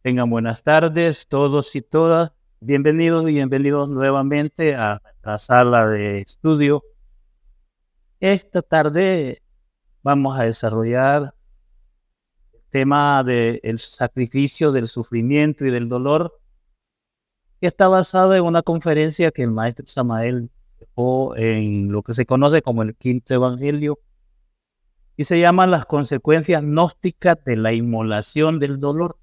Tengan buenas tardes todos y todas. Bienvenidos y bienvenidos nuevamente a nuestra sala de estudio. Esta tarde vamos a desarrollar el tema del sacrificio, del sufrimiento y del dolor, que está basado en una conferencia que el maestro Samael dejó en lo que se conoce como el Quinto Evangelio y se llama Las consecuencias gnósticas de la inmolación del dolor.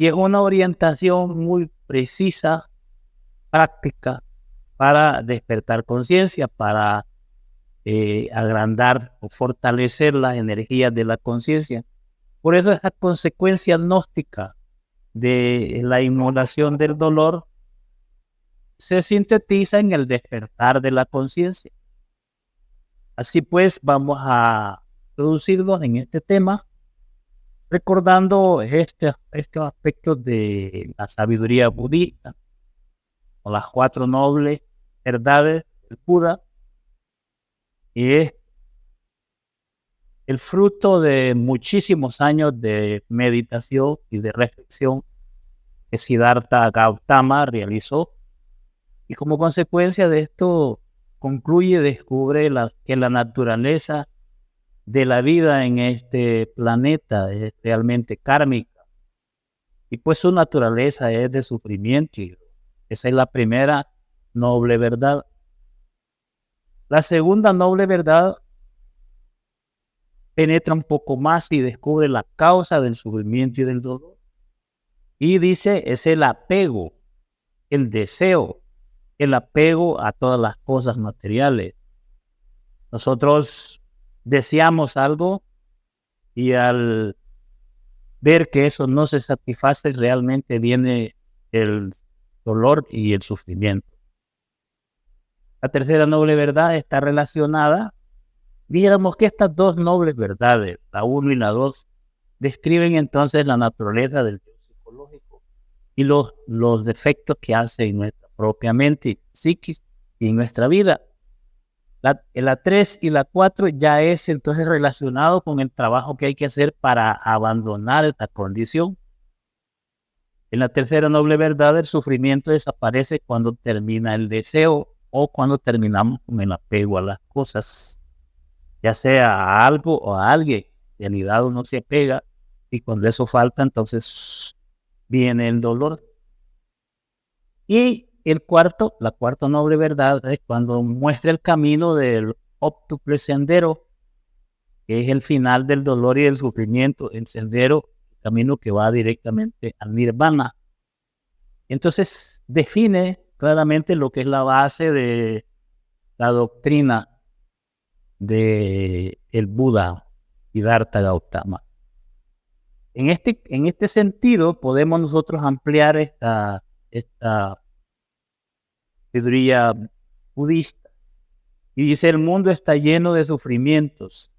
Y es una orientación muy precisa, práctica, para despertar conciencia, para agrandar o fortalecer las energías de la conciencia. Por eso esa consecuencia gnóstica de la inmolación del dolor se sintetiza en el despertar de la conciencia. Así pues, vamos a introducirnos en este tema, recordando estos aspectos de la sabiduría budista, o las 4 nobles verdades del Buda, y es el fruto de muchísimos años de meditación y de reflexión que Siddhartha Gautama realizó, y como consecuencia de esto concluye, descubre que la naturaleza de la vida en este planeta es realmente kármica, y pues su naturaleza es de sufrimiento. Esa es la primera noble verdad. La segunda noble verdad penetra un poco más y descubre la causa del sufrimiento y del dolor, y dice, es el apego, el deseo, el apego a todas las cosas materiales. Nosotros deseamos algo y al ver que eso no se satisface, realmente viene el dolor y el sufrimiento. La tercera noble verdad está relacionada. Dijéramos que estas 2 nobles verdades, la 1 y la 2, describen entonces la naturaleza del yo psicológico y los defectos que hace en nuestra propia mente, psiquis y en nuestra vida. La 3 y la 4 ya es entonces relacionado con el trabajo que hay que hacer para abandonar esta condición. En la tercera noble verdad, el sufrimiento desaparece cuando termina el deseo o cuando terminamos con el apego a las cosas, ya sea a algo o a alguien. En realidad uno se apega y cuando eso falta, entonces viene el dolor. Y la cuarta noble verdad es cuando muestra el camino del óptuple sendero, que es el final del dolor y del sufrimiento, el sendero, el camino que va directamente al nirvana. Entonces define claramente lo que es la base de la doctrina de el Buda, Siddhartha Gautama. En este sentido podemos nosotros ampliar esta sabiduría budista, y dice: el mundo está lleno de sufrimientos.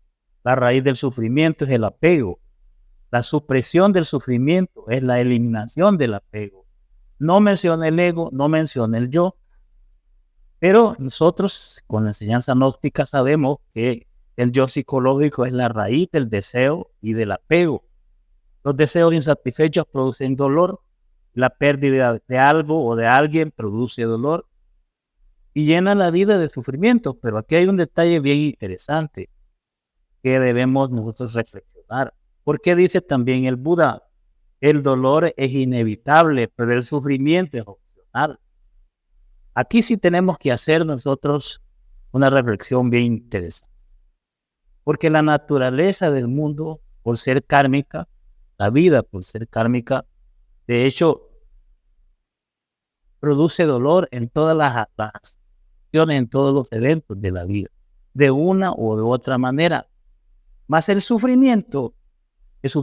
La raíz del sufrimiento es el apego. La supresión del sufrimiento es la eliminación del apego. No menciona el ego, no menciona el yo. Pero nosotros con la enseñanza gnóstica sabemos que el yo psicológico es la raíz del deseo y del apego. Los deseos insatisfechos producen dolor. La pérdida de algo o de alguien produce dolor y llena la vida de sufrimiento. Pero aquí hay un detalle bien interesante que debemos nosotros reflexionar. Porque dice también el Buda: el dolor es inevitable, pero el sufrimiento es opcional. Aquí sí tenemos que hacer nosotros una reflexión bien interesante. Porque la naturaleza del mundo, por ser kármica, la vida por ser kármica, de hecho, produce dolor en todas las acciones, en todos los eventos de la vida, de una o de otra manera. Más el sufrimiento es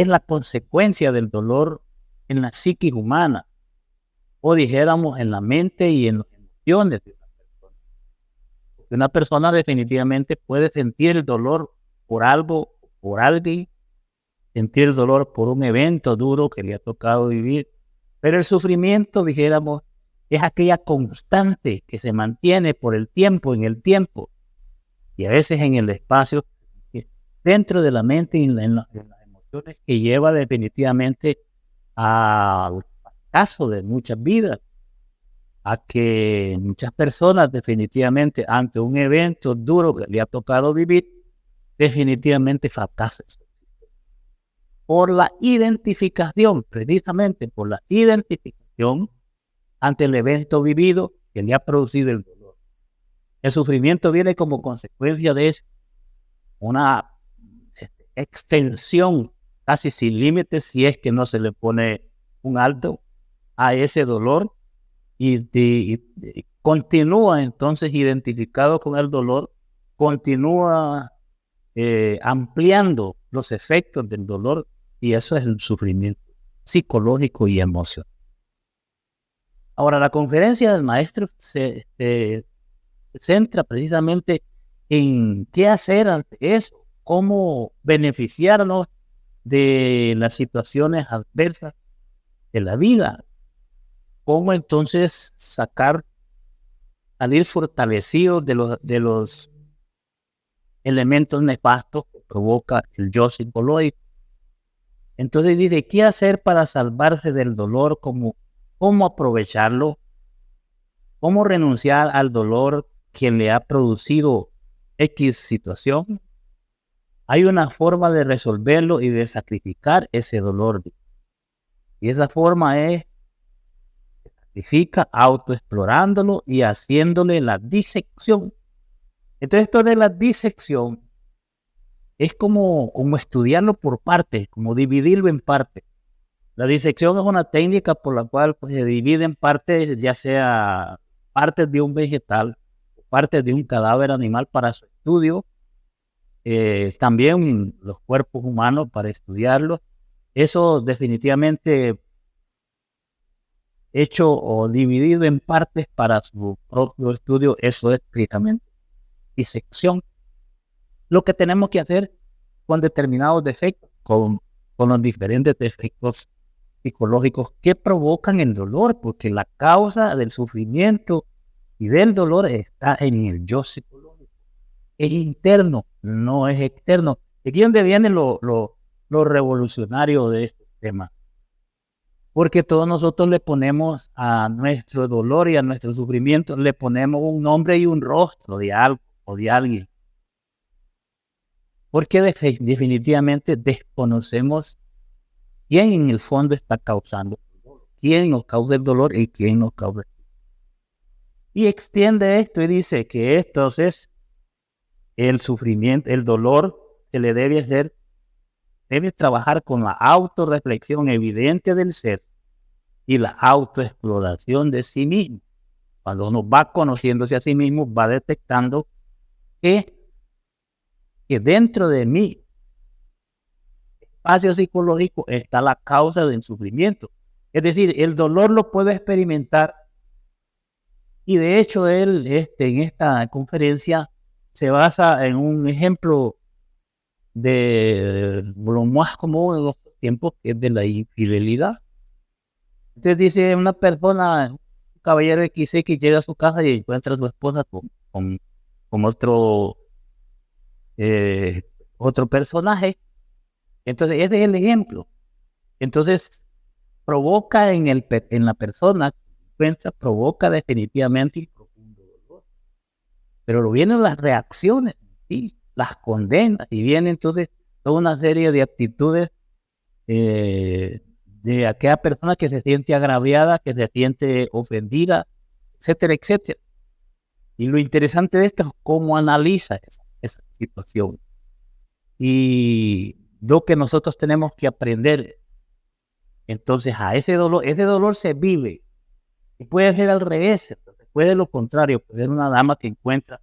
la consecuencia del dolor en la psique humana, o dijéramos en la mente y en las emociones de una persona. Porque una persona definitivamente puede sentir el dolor por algo, por alguien, sentir el dolor por un evento duro que le ha tocado vivir, pero el sufrimiento, dijéramos, es aquella constante que se mantiene por el tiempo, en el tiempo, y a veces en el espacio, dentro de la mente y en las que lleva definitivamente al fracaso de muchas vidas, a que muchas personas definitivamente ante un evento duro que le ha tocado vivir, definitivamente fracasan. Por la identificación, precisamente por la identificación ante el evento vivido que le ha producido el dolor. El sufrimiento viene como consecuencia de eso, una extensión casi sin límites si es que no se le pone un alto a ese dolor y continúa entonces identificado con el dolor, continúa ampliando los efectos del dolor, y eso es el sufrimiento psicológico y emocional. Ahora, la conferencia del maestro se centra precisamente en qué hacer ante eso, cómo beneficiarnos de las situaciones adversas de la vida, cómo entonces salir fortalecidos de los elementos nefastos que provoca el yo psicológico. Entonces dice, ¿qué hacer para salvarse del dolor? ¿Cómo aprovecharlo? ¿Cómo renunciar al dolor que le ha producido X situación? Hay una forma de resolverlo y de sacrificar ese dolor. Y esa forma es, sacrifica autoexplorándolo y haciéndole la disección. Entonces esto de la disección es como estudiarlo por partes, como dividirlo en partes. La disección es una técnica por la cual pues, se divide en partes, ya sea partes de un vegetal, partes de un cadáver animal para su estudio, también los cuerpos humanos para estudiarlos. Eso definitivamente hecho o dividido en partes para su propio estudio, eso es precisamente disección. Lo que tenemos que hacer con determinados defectos, con los diferentes defectos psicológicos que provocan el dolor, porque la causa del sufrimiento y del dolor está en el yo psicológico. Es interno, no es externo. ¿De aquí donde viene lo revolucionario de este tema? Porque todos nosotros le ponemos a nuestro dolor y a nuestro sufrimiento, le ponemos un nombre y un rostro de algo o de alguien. Porque definitivamente desconocemos quién en el fondo está causando el dolor, quién nos causa el dolor y quién nos causa el dolor. Y extiende esto y dice que entonces el sufrimiento, el dolor se le debe trabajar con la autorreflexión evidente del ser y la autoexploración de sí mismo. Cuando uno va conociéndose a sí mismo, va detectando que dentro de mí, espacio psicológico, está la causa del sufrimiento. Es decir, el dolor lo puedo experimentar, y de hecho él en esta conferencia se basa en un ejemplo de lo más común en estos tiempos, que es de la infidelidad. Entonces dice una persona, un caballero X llega a su casa y encuentra a su esposa con otro personaje. Entonces ese es el ejemplo. Entonces provoca en la persona que encuentra, provoca definitivamente un profundo dolor. Pero lo vienen las reacciones, ¿sí? Las condenas, y viene entonces toda una serie de actitudes de aquella persona que se siente agraviada, que se siente ofendida, etcétera, etcétera. Y lo interesante de esto es cómo analiza esa situación. Y lo que nosotros tenemos que aprender, entonces, a ese dolor se vive. Y puede ser al revés, entonces, puede lo contrario, puede ser una dama que encuentra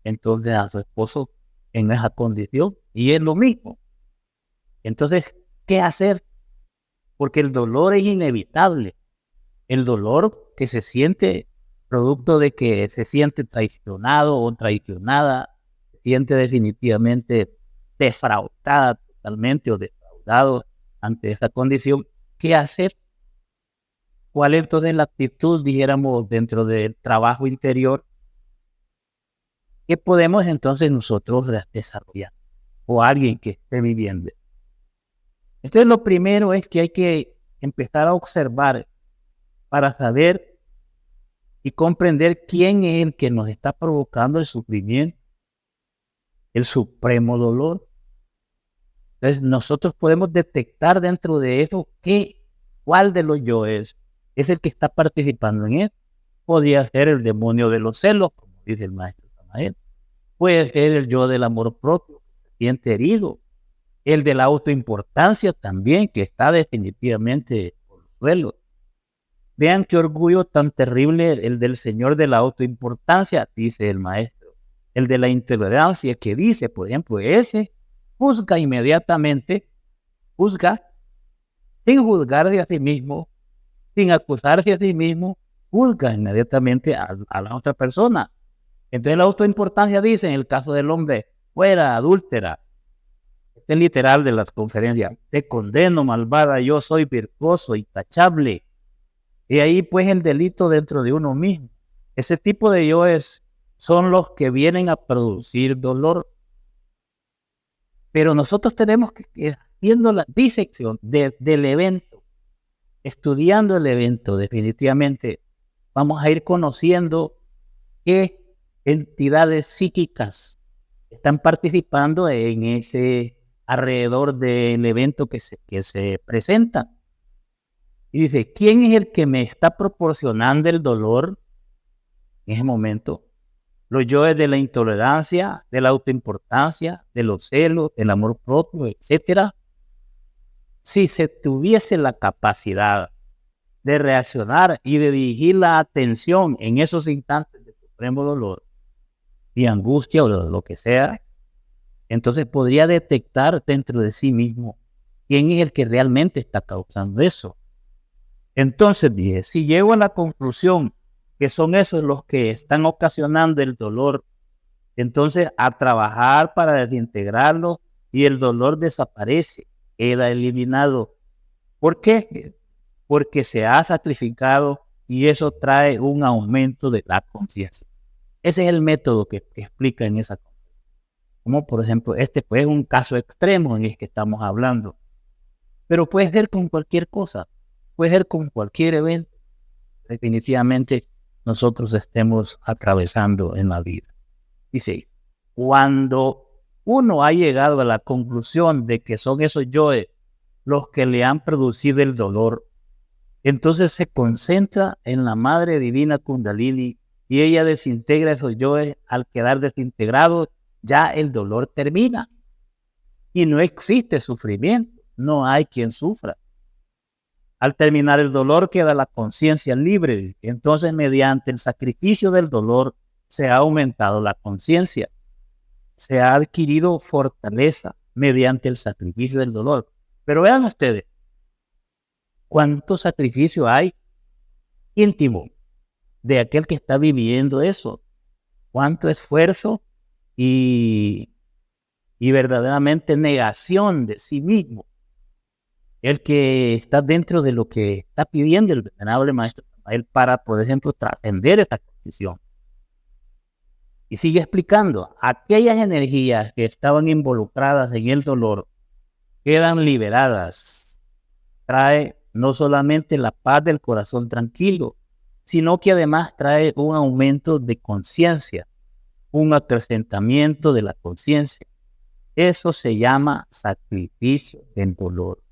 entonces a su esposo en esa condición, y es lo mismo. Entonces, ¿qué hacer? Porque el dolor es inevitable. El dolor que se siente producto de que se siente traicionado o traicionada, se siente definitivamente defraudada totalmente o defraudado ante esa condición. ¿Qué hacer? ¿Cuál es entonces la actitud, dijéramos, dentro del trabajo interior? ¿Qué podemos entonces nosotros desarrollar? O alguien que esté viviendo. Entonces lo primero es que hay que empezar a observar para saber y comprender quién es el que nos está provocando el sufrimiento, el supremo dolor. Entonces nosotros podemos detectar dentro de eso cuál de los yoes es el que está participando en él. Podría ser el demonio de los celos, como dice el maestro Samael. Puede ser el yo del amor propio, que se siente herido. El de la autoimportancia también, que está definitivamente por el suelo. Vean qué orgullo tan terrible el del señor de la autoimportancia, dice el maestro. El de la intolerancia, que dice, por ejemplo, ese juzga inmediatamente, juzga sin juzgarse a sí mismo, sin acusarse a sí mismo, juzga inmediatamente a la otra persona. Entonces la autoimportancia dice, en el caso del hombre, fuera adúltera. Este es literal de las conferencias. Te condeno, malvada, yo soy virtuoso, intachable. Y ahí pues el delito dentro de uno mismo. Ese tipo de yoes son los que vienen a producir dolor. Pero nosotros tenemos que ir haciendo la disección del evento, estudiando el evento definitivamente. Vamos a ir conociendo qué entidades psíquicas están participando en ese alrededor del evento que se presenta. Y dice, ¿quién es el que me está proporcionando el dolor en ese momento? Los yoes de la intolerancia, de la autoimportancia, de los celos, del amor propio, etcétera. Si se tuviese la capacidad de reaccionar y de dirigir la atención en esos instantes de supremo dolor y angustia o lo que sea, entonces podría detectar dentro de sí mismo quién es el que realmente está causando eso. Entonces dije, si llego a la conclusión que son esos los que están ocasionando el dolor, entonces a trabajar para desintegrarlo y el dolor desaparece, queda eliminado. ¿Por qué? Porque se ha sacrificado y eso trae un aumento de la conciencia. Ese es el método que explica en esa cosa. Como por ejemplo, este pues es un caso extremo en el que estamos hablando, pero puede ser con cualquier cosa, puede ser con cualquier evento. Definitivamente nosotros estemos atravesando en la vida. Dice, cuando uno ha llegado a la conclusión de que son esos yoes los que le han producido el dolor, entonces se concentra en la Madre Divina Kundalini y ella desintegra esos yoes. Al quedar desintegrados, ya el dolor termina y no existe sufrimiento, no hay quien sufra. Al terminar el dolor queda la conciencia libre. Entonces, mediante el sacrificio del dolor, se ha aumentado la conciencia. Se ha adquirido fortaleza mediante el sacrificio del dolor. Pero vean ustedes, ¿cuánto sacrificio hay íntimo de aquel que está viviendo eso? ¿Cuánto esfuerzo y verdaderamente negación de sí mismo? El que está dentro de lo que está pidiendo el venerable maestro Samael para, por ejemplo, trascender esta condición. Y sigue explicando, aquellas energías que estaban involucradas en el dolor quedan liberadas. Trae no solamente la paz del corazón tranquilo, sino que además trae un aumento de conciencia, un acrecentamiento de la conciencia. Eso se llama sacrificio del dolor.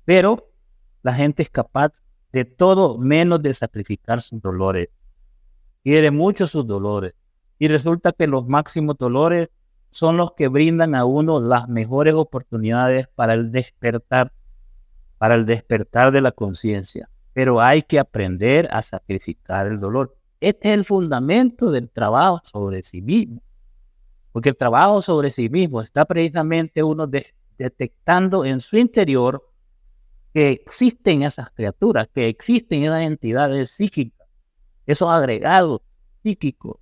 Pero la gente es capaz de todo menos de sacrificar sus dolores. Quiere mucho sus dolores. Y resulta que los máximos dolores son los que brindan a uno las mejores oportunidades para el despertar de la conciencia. Pero hay que aprender a sacrificar el dolor. Este es el fundamento del trabajo sobre sí mismo. Porque el trabajo sobre sí mismo está precisamente uno detectando en su interior que existen esas criaturas, que existen esas entidades psíquicas, esos agregados psíquicos,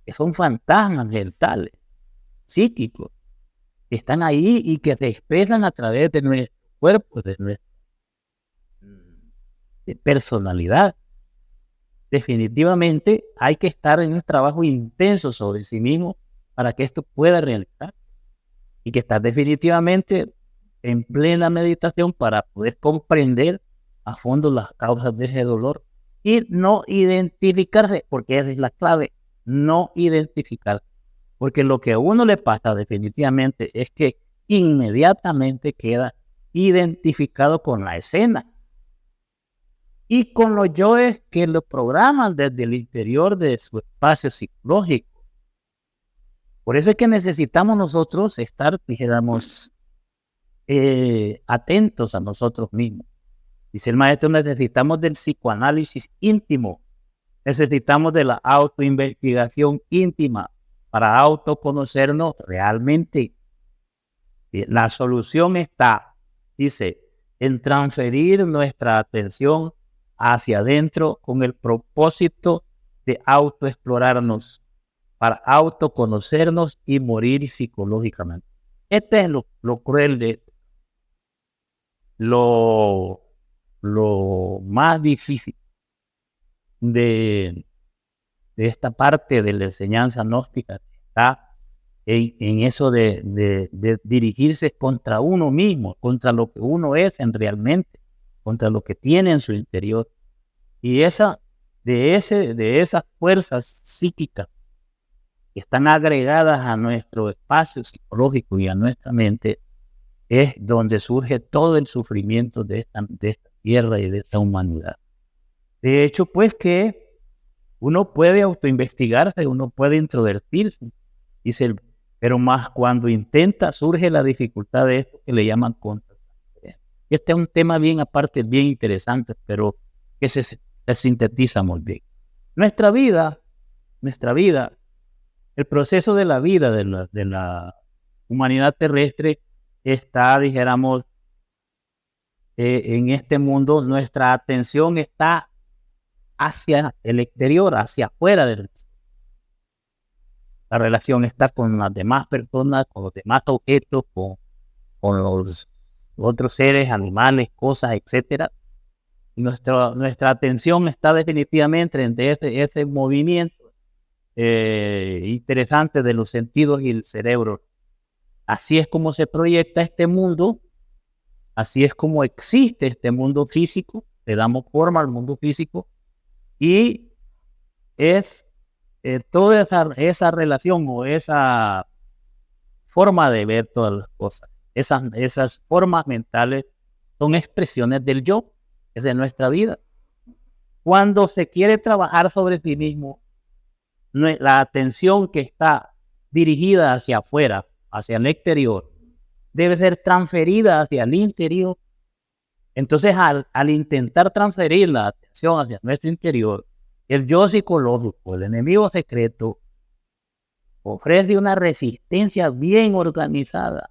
que son fantasmas mentales, psíquicos, que están ahí y que se expresan a través de nuestro cuerpo, de nuestra personalidad. Definitivamente hay que estar en un trabajo intenso sobre sí mismo para que esto pueda realizar y que está definitivamente en plena meditación para poder comprender a fondo las causas de ese dolor y no identificarse, porque esa es la clave, no identificar, porque lo que a uno le pasa definitivamente es que inmediatamente queda identificado con la escena y con los yoes que lo programan desde el interior de su espacio psicológico. Por eso es que necesitamos nosotros estar, dijéramos, atentos a nosotros mismos. Dice el maestro, necesitamos del psicoanálisis íntimo, necesitamos de la autoinvestigación íntima para autoconocernos realmente. La solución está, dice, en transferir nuestra atención hacia adentro con el propósito de autoexplorarnos, para autoconocernos y morir psicológicamente. Este es lo cruel de esto. Lo más difícil de esta parte de la enseñanza gnóstica está en eso de dirigirse contra uno mismo, contra lo que uno es realmente, contra lo que tiene en su interior. Y de esas fuerzas psíquicas que están agregadas a nuestro espacio psicológico y a nuestra mente, es donde surge todo el sufrimiento de esta tierra y de esta humanidad. De hecho, pues que uno puede autoinvestigarse, uno puede introvertirse, dice pero más cuando intenta surge la dificultad de esto que le llaman contratransferencia. Este es un tema bien aparte, bien interesante, pero que se sintetiza muy bien. Nuestra vida, el proceso de la vida de la humanidad terrestre está, dijéramos, en este mundo, nuestra atención está hacia el exterior, hacia afuera del mundo. La relación está con las demás personas, con los demás objetos, con los otros seres, animales, cosas, etc. Nuestra atención está definitivamente en ese movimiento interesante de los sentidos y el cerebro. Así es como se proyecta este mundo, así es como existe este mundo físico, le damos forma al mundo físico y es toda esa relación o esa forma de ver todas las cosas, esas formas mentales son expresiones del yo, es de nuestra vida. Cuando se quiere trabajar sobre sí mismo, la atención que está dirigida hacia afuera, hacia el exterior, debe ser transferida hacia el interior. Entonces, al intentar transferir la atención hacia nuestro interior, el yo psicológico, el enemigo secreto, ofrece una resistencia bien organizada.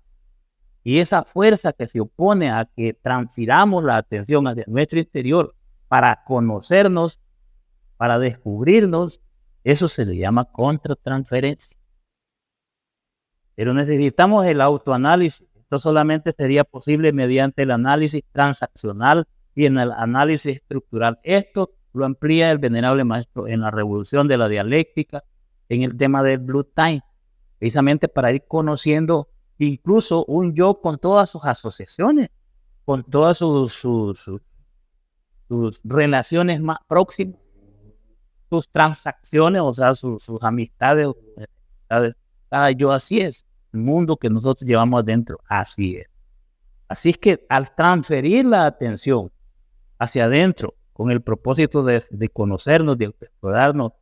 Y esa fuerza que se opone a que transfiramos la atención hacia nuestro interior para conocernos, para descubrirnos, eso se le llama contratransferencia. Pero necesitamos el autoanálisis. Esto solamente sería posible mediante el análisis transaccional y en el análisis estructural. Esto lo amplía el venerable maestro en la revolución de la dialéctica, en el tema del Blue Time, precisamente para ir conociendo incluso un yo con todas sus asociaciones, con todas sus relaciones más próximas, sus transacciones, o sea, sus amistades. Cada yo así es. El mundo que nosotros llevamos adentro, así es. Así es que al transferir la atención hacia adentro con el propósito de conocernos, de explorarnos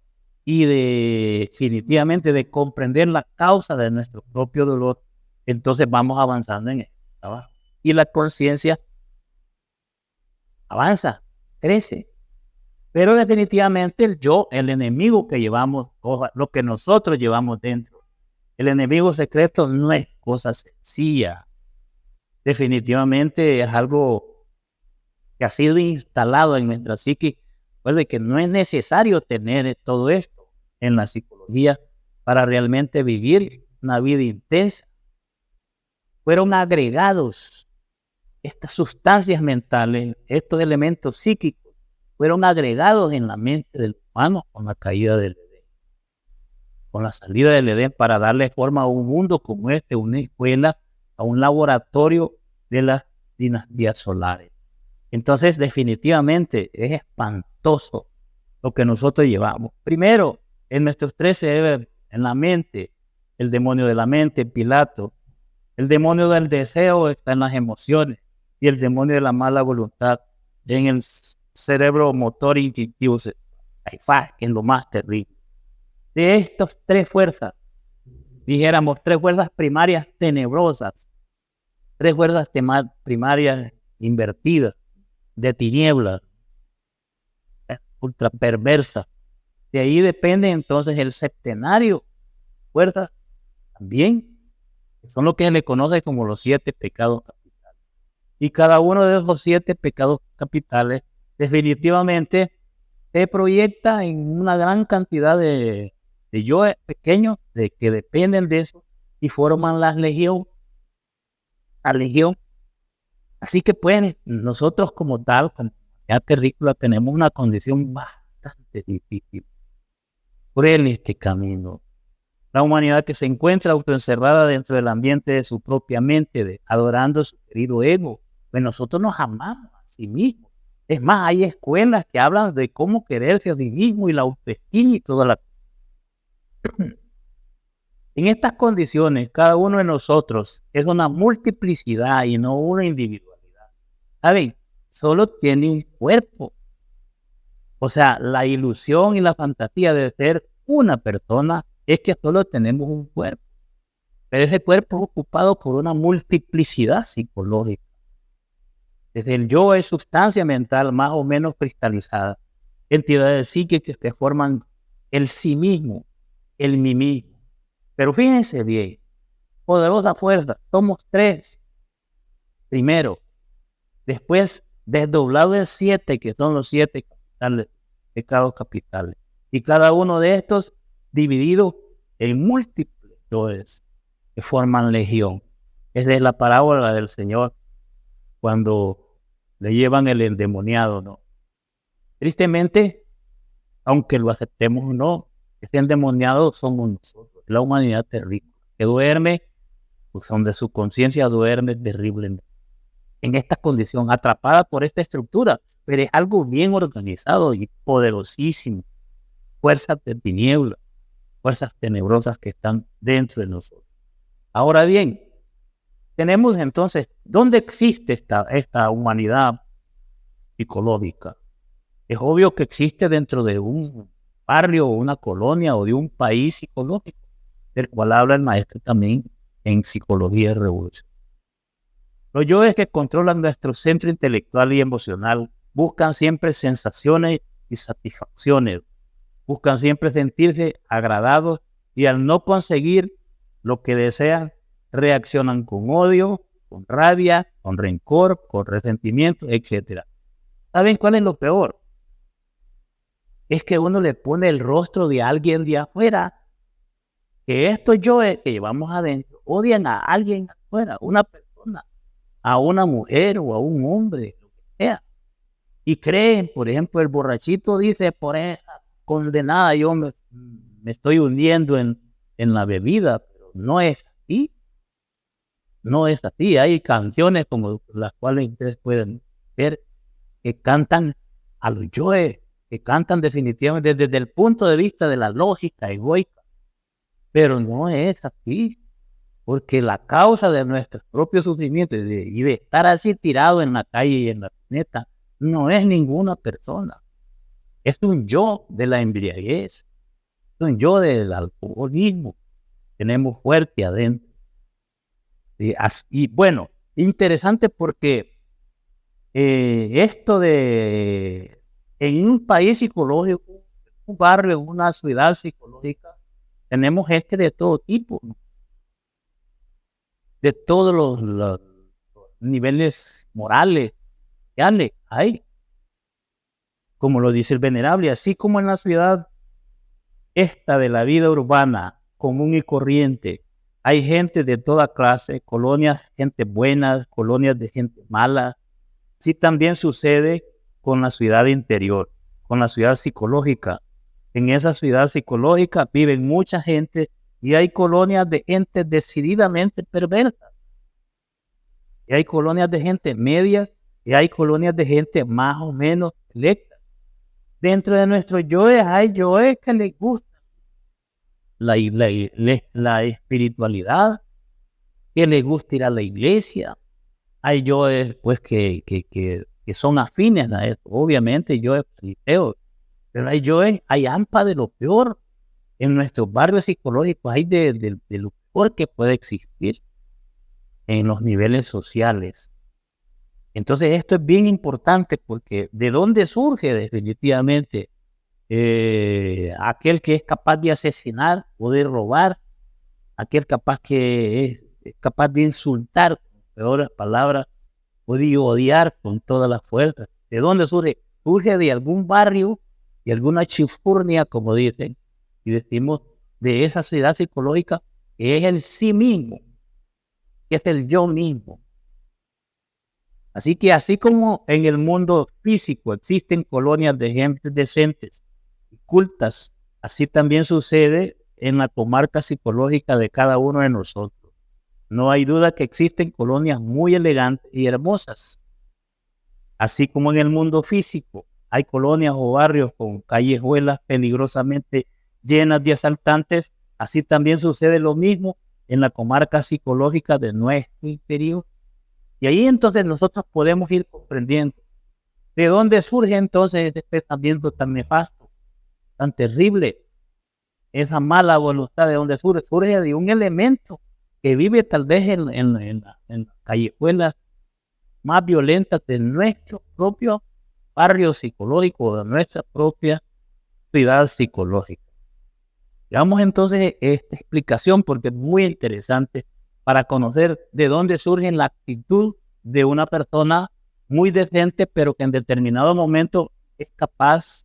y definitivamente de comprender la causa de nuestro propio dolor, entonces vamos avanzando en el trabajo. Y la conciencia avanza, crece. Pero definitivamente el yo, el enemigo que llevamos, lo que nosotros llevamos dentro, el enemigo secreto no es cosa sencilla. Definitivamente es algo que ha sido instalado en nuestra psique. Recuerde que no es necesario tener todo esto en la psicología para realmente vivir una vida intensa. Fueron agregados estas sustancias mentales, estos elementos psíquicos, fueron agregados en la mente del humano con la caída del Edén, con la salida del Edén, para darle forma a un mundo como este, una escuela, a un laboratorio de las dinastías solares. Entonces, definitivamente es espantoso lo que nosotros llevamos. Primero, en nuestros 3 cerebros, en la mente, el demonio de la mente, Pilato. El demonio del deseo está en las emociones y el demonio de la mala voluntad en el cerebro motor instintivo, Caifás, que es lo más terrible. De estas 3 fuerzas, dijéramos 3 fuerzas primarias tenebrosas, 3 fuerzas primarias invertidas, de tinieblas, ultra perversas. De ahí depende entonces el septenario, fuerzas también, que son lo que se le conoce como los 7 pecados capitales. Y cada uno de esos 7 pecados capitales definitivamente se proyecta en una gran cantidad de yo pequeños que dependen de eso y forman la legión. Así que pues nosotros como tal, como ya terrícola, tenemos una condición bastante difícil por este camino. La humanidad que se encuentra autoencerrada dentro del ambiente de su propia mente, adorando su querido ego, pues nosotros nos amamos a sí mismos. Es más, hay escuelas que hablan de cómo quererse a sí mismo y la autoestima y toda la cosa. En estas condiciones, cada uno de nosotros es una multiplicidad y no una individualidad. ¿Saben? Solo tiene un cuerpo. O sea, la ilusión y la fantasía de ser una persona es que solo tenemos un cuerpo. Pero ese cuerpo es ocupado por una multiplicidad psicológica. Desde el yo es sustancia mental más o menos cristalizada, entidades psíquicas que forman el sí mismo, el mí mismo. Pero fíjense bien, poderosa fuerza, somos 3. Primero, después desdoblado en 7, que son los 7 capitales, pecados capitales. Y cada uno de estos dividido en múltiples yoes que forman legión. Esa es la parábola del Señor cuando le llevan el endemoniado, ¿no? Tristemente, aunque lo aceptemos o no, este endemoniado somos nosotros, la humanidad terrible, que duerme, pues donde su conciencia duerme terriblemente. En esta condición, atrapada por esta estructura, pero es algo bien organizado y poderosísimo. Fuerzas de tiniebla, fuerzas tenebrosas que están dentro de nosotros. Ahora bien, tenemos entonces, ¿dónde existe esta humanidad psicológica? Es obvio que existe dentro de un barrio o una colonia o de un país psicológico, del cual habla el maestro también en Psicología y Revolución. Los yoes que controlan nuestro centro intelectual y emocional buscan siempre sensaciones y satisfacciones, buscan siempre sentirse agradados y al no conseguir lo que desean, reaccionan con odio, con rabia, con rencor, con resentimiento, etc. ¿Saben cuál es lo peor? Es que uno le pone el rostro de alguien de afuera, que estos yoes que llevamos adentro odian a alguien afuera, una persona, a una mujer o a un hombre, lo que sea. Y creen, por ejemplo, el borrachito dice, por esa condenada yo me estoy hundiendo en la bebida, pero no es así. No es así. Hay canciones como las cuales ustedes pueden ver que cantan a los yoes, que cantan definitivamente desde el punto de vista de la lógica egoica. Pero no es así, porque la causa de nuestros propios sufrimientos y de estar así tirado en la calle y en la planeta no es ninguna persona. Es un yo de la embriaguez, es un yo del alcoholismo. Tenemos fuerte adentro. Y bueno, interesante porque esto de en un país psicológico, un barrio, una ciudad psicológica, tenemos gente de todo tipo, ¿no? De todos los niveles morales, sociales, hay, como lo dice el venerable, así como en la ciudad esta de la vida urbana, común y corriente, hay gente de toda clase, colonias, gente buena, colonias de gente mala. Sí también sucede con la ciudad interior, con la ciudad psicológica. En esa ciudad psicológica viven mucha gente y hay colonias de gente decididamente perversa. y hay colonias de gente media, y hay colonias de gente más o menos selecta. Dentro de nuestros yoes hay yoes que les gusta la espiritualidad, que les gusta ir a la iglesia. Hay yoes pues que son afines a esto. Obviamente yoes fariseos, pero hay yoes, hay AMPA de lo peor. En nuestros barrios psicológicos hay de lo peor que puede existir en los niveles sociales. Entonces esto es bien importante porque ¿de dónde surge definitivamente aquel que es capaz de asesinar o de robar? Aquel capaz que es capaz de insultar con peores palabras o de odiar con todas las fuerzas. ¿De dónde surge? Surge de algún barrio, de alguna chifurnia, como dicen, y decimos de esa sociedad psicológica que es el sí mismo, que es el yo mismo. Así que así como en el mundo físico existen colonias de gente decentes y cultas, así también sucede en la comarca psicológica de cada uno de nosotros. No hay duda que existen colonias muy elegantes y hermosas. Así como en el mundo físico hay colonias o barrios con callejuelas peligrosamente llenas de asaltantes, así también sucede lo mismo en la comarca psicológica de nuestro interior. Y ahí entonces nosotros podemos ir comprendiendo de dónde surge entonces este pensamiento tan nefasto, tan terrible, esa mala voluntad. ¿De dónde surge? Surge de un elemento que vive tal vez en las callejuelas más violentas de nuestro propio barrio psicológico, de nuestra propia ciudad psicológica. Veamos entonces esta explicación porque es muy interesante para conocer de dónde surge la actitud de una persona muy decente, pero que en determinado momento es capaz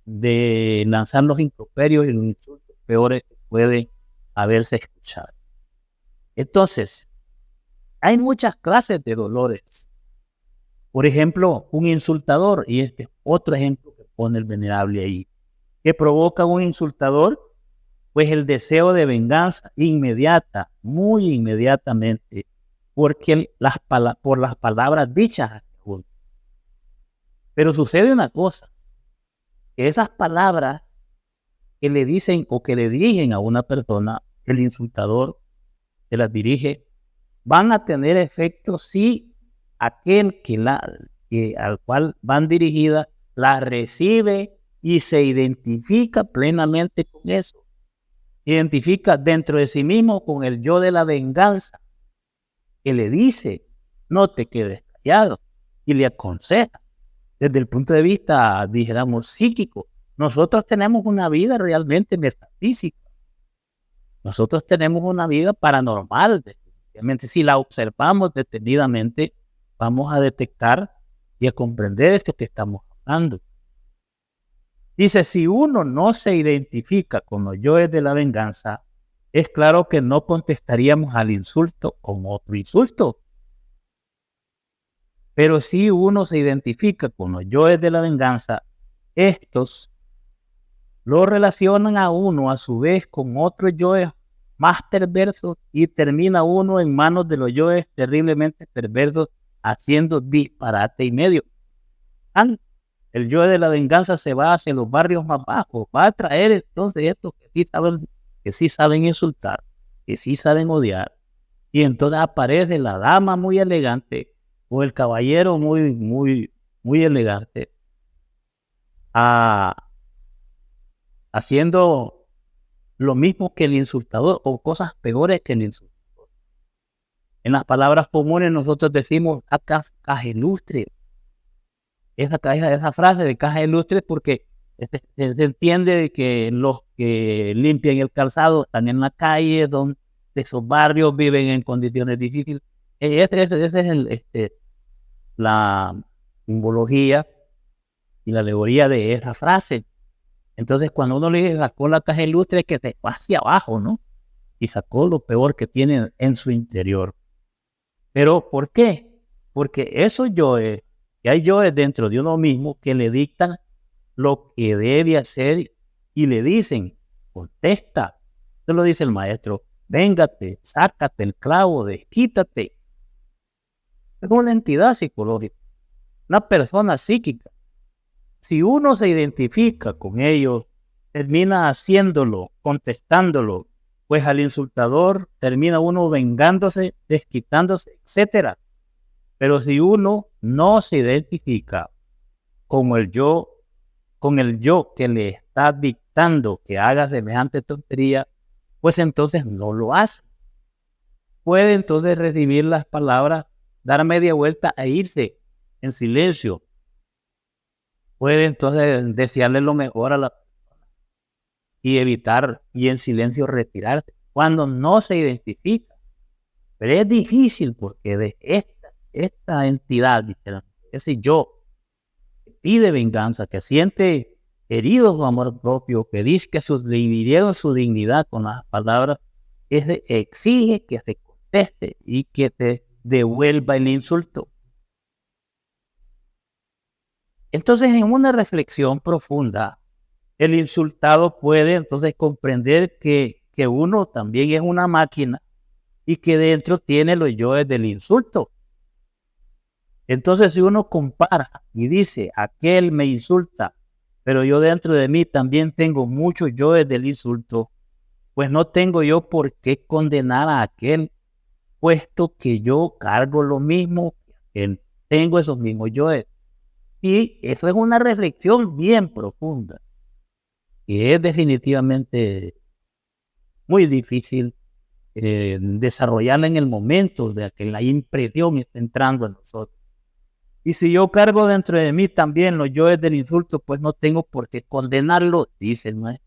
de lanzar los improperios y los insultos peores que puede haberse escuchado. Entonces, hay muchas clases de dolores. Por ejemplo, un insultador, y este es otro ejemplo que pone el venerable ahí, que provoca un insultador, pues el deseo de venganza inmediata, muy inmediatamente, porque por las palabras dichas. Pero sucede una cosa, que esas palabras que le dicen o que le dirigen a una persona, el insultador se las dirige, van a tener efecto si aquel al cual van dirigidas las recibe y se identifica plenamente con eso. Identifica dentro de sí mismo con el yo de la venganza, que le dice, no te quedes callado, y le aconseja. Desde el punto de vista, dijéramos, psíquico, nosotros tenemos una vida realmente metafísica. Nosotros tenemos una vida paranormal. Definitivamente, si la observamos detenidamente, vamos a detectar y a comprender esto que estamos hablando. Dice, si uno no se identifica con los yoes de la venganza, es claro que no contestaríamos al insulto con otro insulto. Pero si uno se identifica con los yoes de la venganza, estos lo relacionan a uno a su vez con otros yoes más perversos y termina uno en manos de los yoes terriblemente perversos haciendo disparate y medio. El yo de la venganza se va hacia los barrios más bajos, va a traer entonces estos que sí saben insultar, que sí saben odiar, y entonces aparece la dama muy elegante o el caballero muy elegante haciendo lo mismo que el insultador o cosas peores que el insultador. En las palabras comunes nosotros decimos caja ilustre. Esa frase de caja ilustre porque se entiende de que los que limpian el calzado están en la calle, donde esos barrios viven en condiciones difíciles. Esa es la simbología y la alegoría de esa frase. Entonces, cuando uno le sacó la caja ilustre, es que se fue hacia abajo, ¿no? Y sacó lo peor que tiene en su interior. ¿Pero por qué? Porque esos yoes, que hay yoes dentro de uno mismo que le dictan lo que debe hacer y le dicen, contesta. Esto lo dice el maestro, véngate, sácate el clavo, desquítate. Es una entidad psicológica, una persona psíquica. Si uno se identifica con ellos, termina haciéndolo, contestándolo, pues al insultador termina uno vengándose, desquitándose, etcétera. Pero si uno no se identifica con el yo que le está dictando que haga semejante tontería, pues entonces no lo hace. Puede entonces recibir las palabras, dar media vuelta e irse en silencio. Puede entonces desearle lo mejor a la persona y evitar y en silencio retirarse cuando no se identifica. Pero es difícil porque de esta entidad, ese yo, que pide venganza, que siente herido su amor propio, que dice que le hirieron su dignidad con las palabras, exige que se conteste y que te devuelva el insulto. Entonces, en una reflexión profunda, el insultado puede entonces comprender que uno también es una máquina y que dentro tiene los yoes del insulto. Entonces, si uno compara y dice, aquel me insulta, pero yo dentro de mí también tengo muchos yoes del insulto, pues no tengo yo por qué condenar a aquel, puesto que yo cargo lo mismo que él, tengo esos mismos yoes. Y eso es una reflexión bien profunda, que es definitivamente muy difícil desarrollarla en el momento de que la impresión está entrando en nosotros. Y si yo cargo dentro de mí también los yoes del insulto, pues no tengo por qué condenarlo, dice el maestro.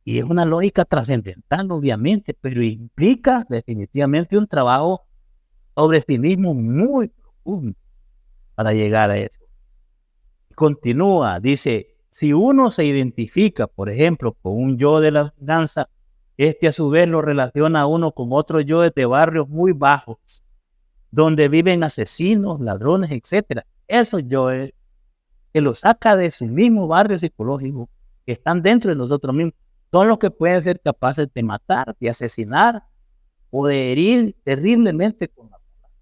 Y es una lógica trascendental, obviamente, pero implica definitivamente un trabajo sobre sí mismo muy profundo para llegar a eso. Continúa, dice, si uno se identifica, por ejemplo, con un yo de la venganza, este a su vez lo relaciona a uno con otros yoes de barrios muy bajos, donde viven asesinos, ladrones, etcétera. Esos yoes que los saca de su mismo barrio psicológico, que están dentro de nosotros mismos, son los que pueden ser capaces de matar, de asesinar o de herir terriblemente con la palabra.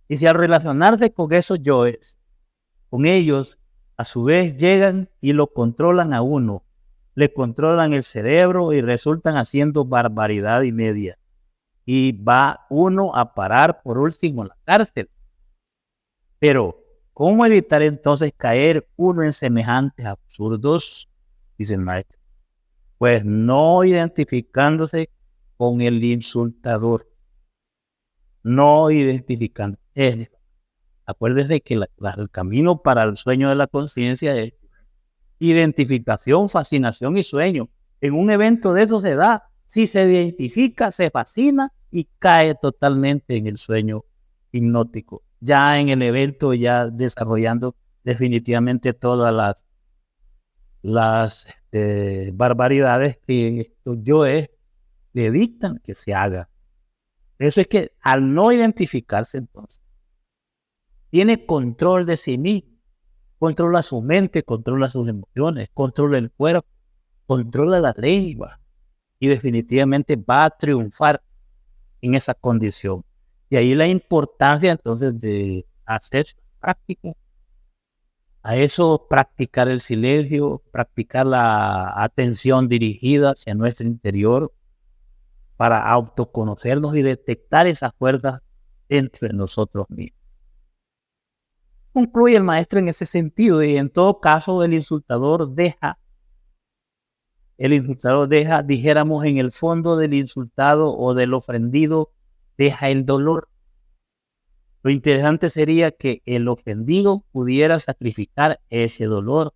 Y si al relacionarse con esos yoes, con ellos, a su vez llegan y lo controlan a uno, le controlan el cerebro y resultan haciendo barbaridad y media. Y va uno a parar por último en la cárcel. Pero, ¿cómo evitar entonces caer uno en semejantes absurdos? Dice el maestro. Pues no identificándose con el insultador. No identificándose. Acuérdese que el camino para el sueño de la conciencia es identificación, fascinación y sueño. En un evento de eso se da. Si se identifica, se fascina y cae totalmente en el sueño hipnótico. Ya en el evento, ya desarrollando definitivamente todas las barbaridades que estos yoes le dictan que se haga. Eso es que al no identificarse entonces, tiene control de sí mismo, controla su mente, controla sus emociones, controla el cuerpo, controla la lengua y definitivamente va a triunfar en esa condición. Y ahí la importancia entonces de hacer práctica. A eso practicar el silencio, practicar la atención dirigida hacia nuestro interior para autoconocernos y detectar esas fuerzas dentro de nosotros mismos. Concluye el maestro en ese sentido y en todo caso el insultador deja, dijéramos, en el fondo del insultado o del ofendido, deja el dolor. Lo interesante sería que el ofendido pudiera sacrificar ese dolor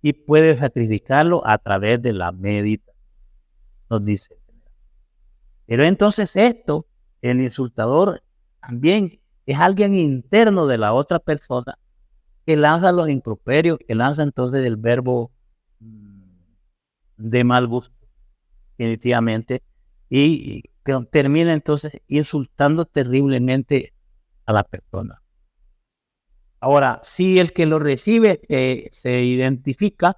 y puede sacrificarlo a través de la meditación, nos dice. Pero entonces el insultador también es alguien interno de la otra persona que lanza los improperios, que lanza entonces el verbo de mal gusto, definitivamente, y que termina entonces insultando terriblemente a la persona. Ahora, si el que lo recibe se identifica,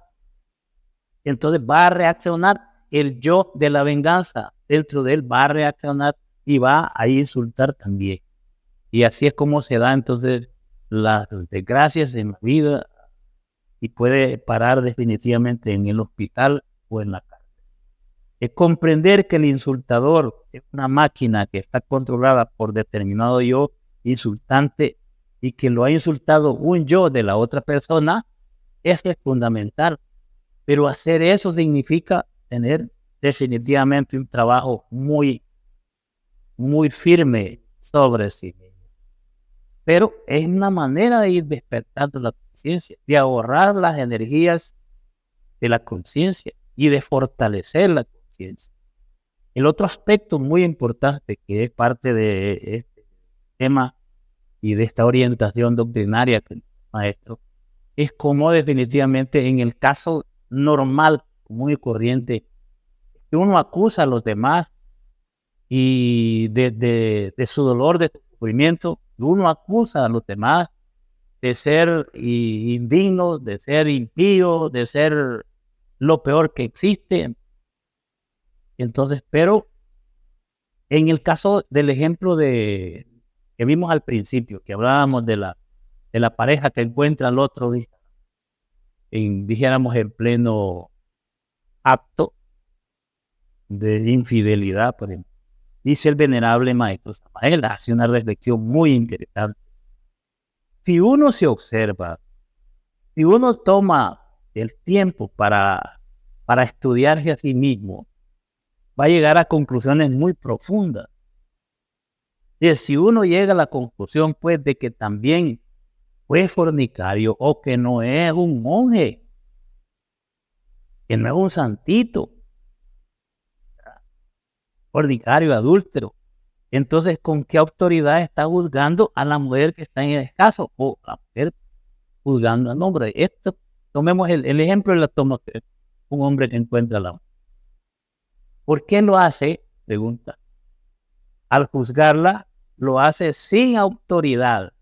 entonces va a reaccionar el yo de la venganza dentro de él, va a reaccionar y va a insultar también. Y así es como se da entonces las desgracias en la vida y puede parar definitivamente en el hospital o en la cárcel. Es comprender que el insultador es una máquina que está controlada por determinado yo insultante y que lo ha insultado un yo de la otra persona, eso es fundamental. Pero hacer eso significa tener definitivamente un trabajo muy, muy firme sobre sí mismo. Pero es una manera de ir despertando la conciencia, de ahorrar las energías de la conciencia y de fortalecer la conciencia. El otro aspecto muy importante que es parte de este tema y de esta orientación doctrinaria que el maestro es cómo definitivamente en el caso normal, muy corriente, que uno acusa a los demás y de su dolor, de su sufrimiento, uno acusa a los demás de ser indignos, de ser impíos, de ser lo peor que existe. Entonces, pero en el caso del ejemplo que vimos al principio, que hablábamos de la pareja que encuentra al otro, dijéramos en pleno acto de infidelidad, por ejemplo, dice el venerable maestro Samael, hace una reflexión muy interesante. Si uno se observa, si uno toma el tiempo para estudiarse a sí mismo, va a llegar a conclusiones muy profundas. Y si uno llega a la conclusión, pues, de que también fue fornicario o que no es un monje, que no es un santito, fornicario, adúltero, entonces, ¿con qué autoridad está juzgando a la mujer que está en el caso? O la mujer juzgando al hombre. Tomemos el ejemplo de un hombre que encuentra a la mujer. ¿Por qué lo hace? Pregunta. Al juzgarla, lo hace sin autoridad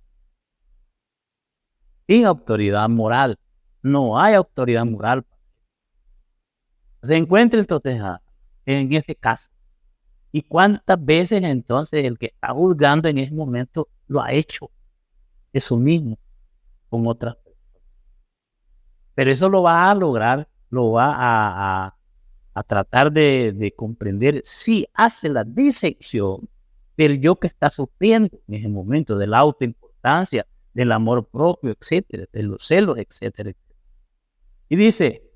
moral. No hay autoridad moral. Se encuentra entonces en ese caso. ¿Y cuántas veces entonces el que está juzgando en ese momento lo ha hecho eso mismo con otras personas? Pero eso lo va a lograr, lo va a tratar de comprender si hace la disección del yo que está sufriendo en ese momento, de la autoimportancia, del amor propio, etcétera, de los celos, etcétera, etcétera. Y dice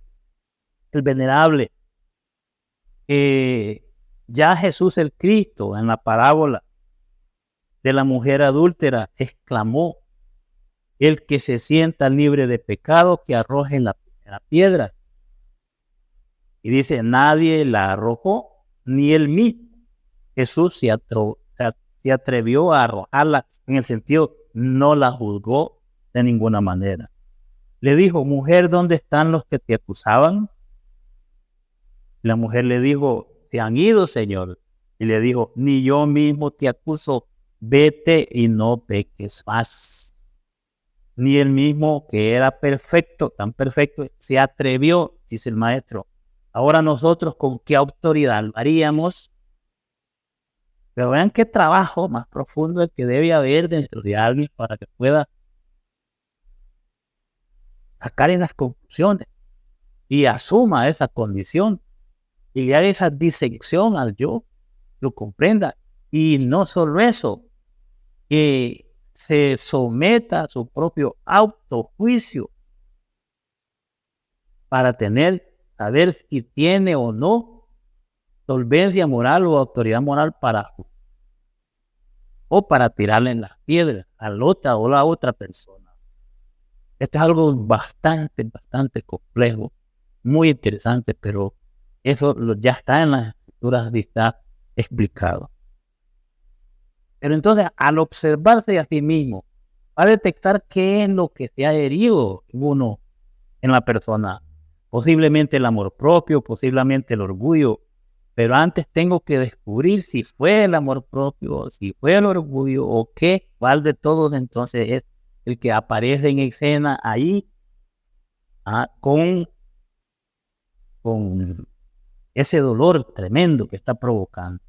el venerable que ya Jesús el Cristo en la parábola de la mujer adúltera exclamó: el que se sienta libre de pecado, que arroje la primera piedra. Y dice, nadie la arrojó, ni él mismo. Jesús se atrevió a arrojarla, en el sentido, no la juzgó de ninguna manera. Le dijo, mujer, ¿dónde están los que te acusaban? La mujer le dijo, se han ido, Señor. Y le dijo, ni yo mismo te acuso, vete y no peques más. Ni él mismo, que era perfecto, tan perfecto, se atrevió, dice el maestro. Ahora nosotros, ¿con qué autoridad lo haríamos? Pero vean qué trabajo más profundo el que debe haber dentro de alguien para que pueda sacar esas conclusiones y asuma esa condición y le haga esa disección al yo, lo comprenda. Y no solo eso, que se someta a su propio autojuicio para saber si tiene o no solvencia moral o autoridad moral para tirarle en las piedras a la otra o la otra persona. Esto es algo bastante complejo, muy interesante, pero eso ya está en las escrituras, está explicado. Pero entonces, al observarse a sí mismo, va a detectar qué es lo que se ha herido uno en la persona. Posiblemente el amor propio, posiblemente el orgullo, pero antes tengo que descubrir si fue el amor propio, si fue el orgullo o qué, cuál de todos entonces es el que aparece en escena ahí con ese dolor tremendo que está provocando.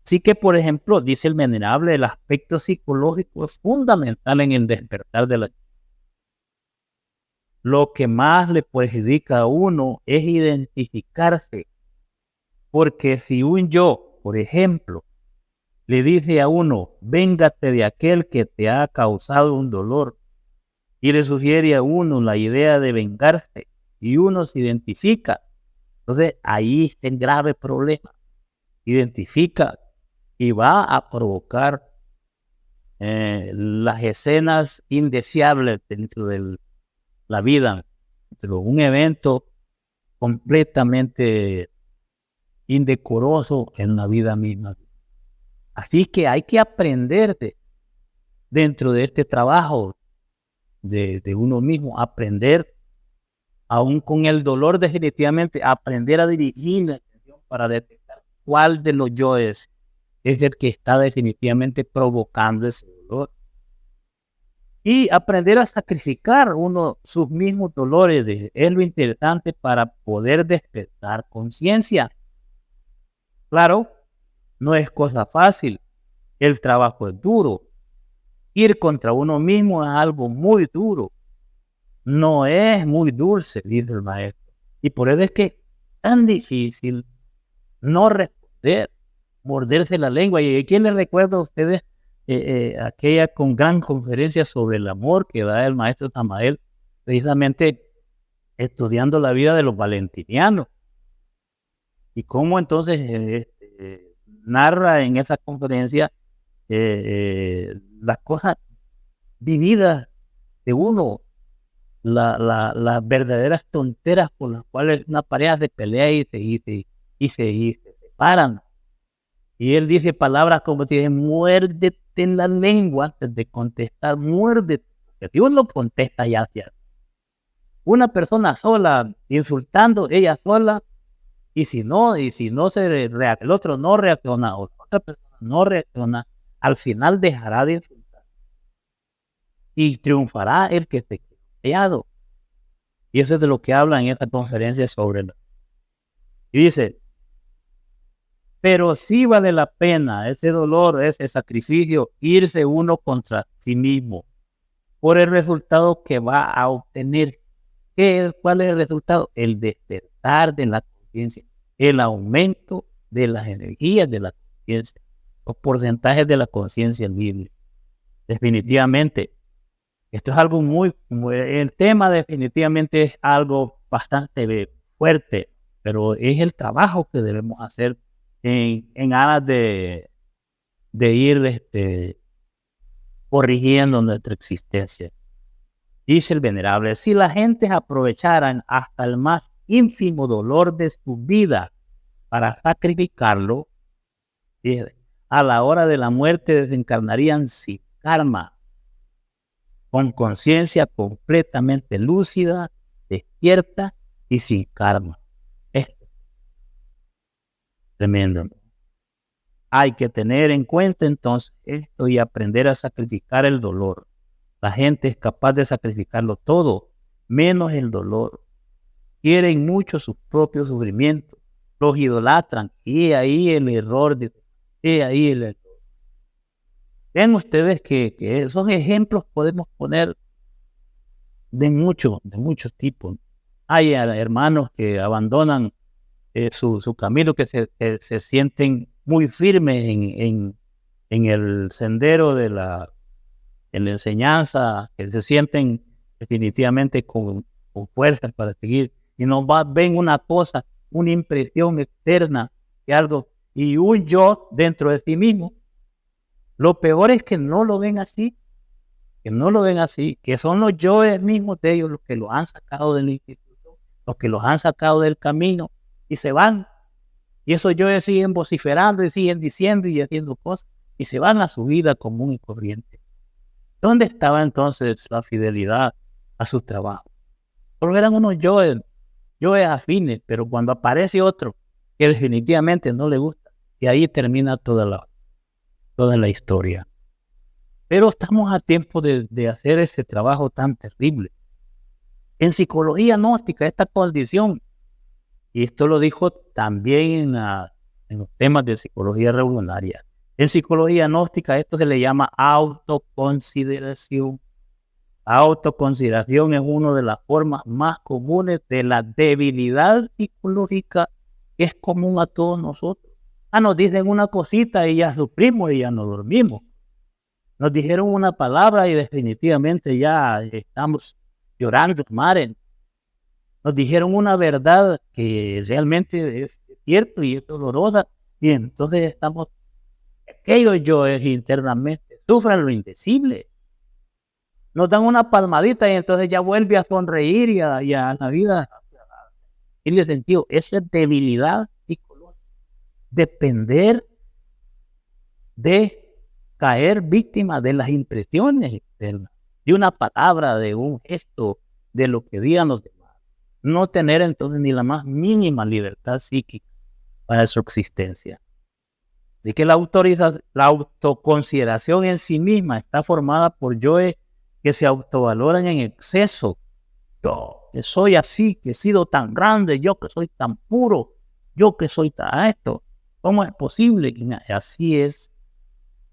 Sí que, por ejemplo, dice el venerable, el aspecto psicológico es fundamental en el despertar de la... Lo que más le perjudica a uno es identificarse, porque si un yo, por ejemplo, le dice a uno, véngate de aquel que te ha causado un dolor, y le sugiere a uno la idea de vengarse, y uno se identifica, entonces ahí está el grave problema. Identifica y va a provocar las escenas indeseables dentro de la vida, dentro de un evento completamente indecoroso en la vida misma. Así que hay que aprender dentro de este trabajo de uno mismo, aprender, aún con el dolor definitivamente, aprender a dirigir la atención para detectar cuál de los yoes es el que está definitivamente provocando ese dolor. Y aprender a sacrificar uno sus mismos dolores es lo interesante para poder despertar conciencia. Claro, no es cosa fácil. El trabajo es duro. Ir contra uno mismo es algo muy duro. No es muy dulce, dice el maestro. Y por eso es que es tan difícil no responder, morderse la lengua. ¿Y a quién les recuerda a ustedes aquella gran conferencia sobre el amor que da el maestro Samael, precisamente estudiando la vida de los valentinianos? Y cómo entonces narra en esa conferencia las cosas vividas de uno, las verdaderas tonteras por las cuales una pareja se pelea y se separan. Y él dice palabras como si muérdete en la lengua antes de contestar, muérdete. Porque si uno contesta ya hacia una persona sola, insultando ella sola, y si no el otro no reacciona, o otra persona no reacciona, al final dejará de insultar. Y triunfará el que se quede callado. Y eso es de lo que habla en esta conferencia sobre y dice, pero sí vale la pena ese dolor, ese sacrificio, irse uno contra sí mismo por el resultado que va a obtener. ¿Cuál es el resultado? El despertar de la conciencia, el aumento de las energías de la conciencia, los porcentajes de la conciencia libre. Definitivamente, esto es algo el tema definitivamente es algo bastante fuerte, pero es el trabajo que debemos hacer en aras de ir corrigiendo nuestra existencia. Dice el venerable, si las gentes aprovecharan hasta el más ínfimo dolor de su vida para sacrificarlo, a la hora de la muerte desencarnarían sin karma, con conciencia completamente lúcida, despierta y sin karma. Esto es tremendo. Hay que tener en cuenta entonces esto y aprender a sacrificar el dolor. La gente es capaz de sacrificarlo todo, menos el dolor. Quieren mucho sus propios sufrimientos, los idolatran, y ahí el error. Vean ustedes que esos ejemplos podemos poner de muchos tipos. Hay hermanos que abandonan su camino, que se sienten muy firmes en el sendero de la enseñanza, que se sienten definitivamente con fuerzas para seguir, y no ven una cosa, una impresión externa de algo, y un yo dentro de sí mismo. Lo peor es que no lo ven así, que son los yoes mismos de ellos los que los han sacado del instituto, los que los han sacado del camino, y se van. Y esos yoes siguen vociferando y siguen diciendo y haciendo cosas, y se van a su vida común y corriente. ¿Dónde estaba entonces la fidelidad a su trabajo? Porque eran unos yoes afines, pero cuando aparece otro que definitivamente no le gusta, y ahí termina toda la historia. Pero estamos a tiempo de hacer ese trabajo tan terrible. En psicología gnóstica, esta condición, y esto lo dijo también en los temas de psicología revolucionaria. En psicología gnóstica esto se le llama autoconsideración. Autoconsideración es una de las formas más comunes de la debilidad psicológica que es común a todos nosotros. Nos dicen una cosita y ya sufrimos y ya no dormimos. Nos dijeron una palabra y definitivamente ya estamos llorando, madre. Nos dijeron una verdad que realmente es cierto y es dolorosa y entonces estamos, aquello yo es internamente, sufran lo indecible. Nos dan una palmadita y entonces ya vuelve a sonreír y a la vida tiene sentido. Eso es debilidad psicológica. Depender de caer víctima de las impresiones externas, de una palabra, de un gesto, de lo que digan los demás. No tener entonces ni la más mínima libertad psíquica para su existencia. Así que la autoconsideración en sí misma está formada por yoes que se autovaloran en exceso. Yo que soy así, que he sido tan grande, yo que soy tan puro, yo que soy tan esto. ¿Cómo es posible? Así es,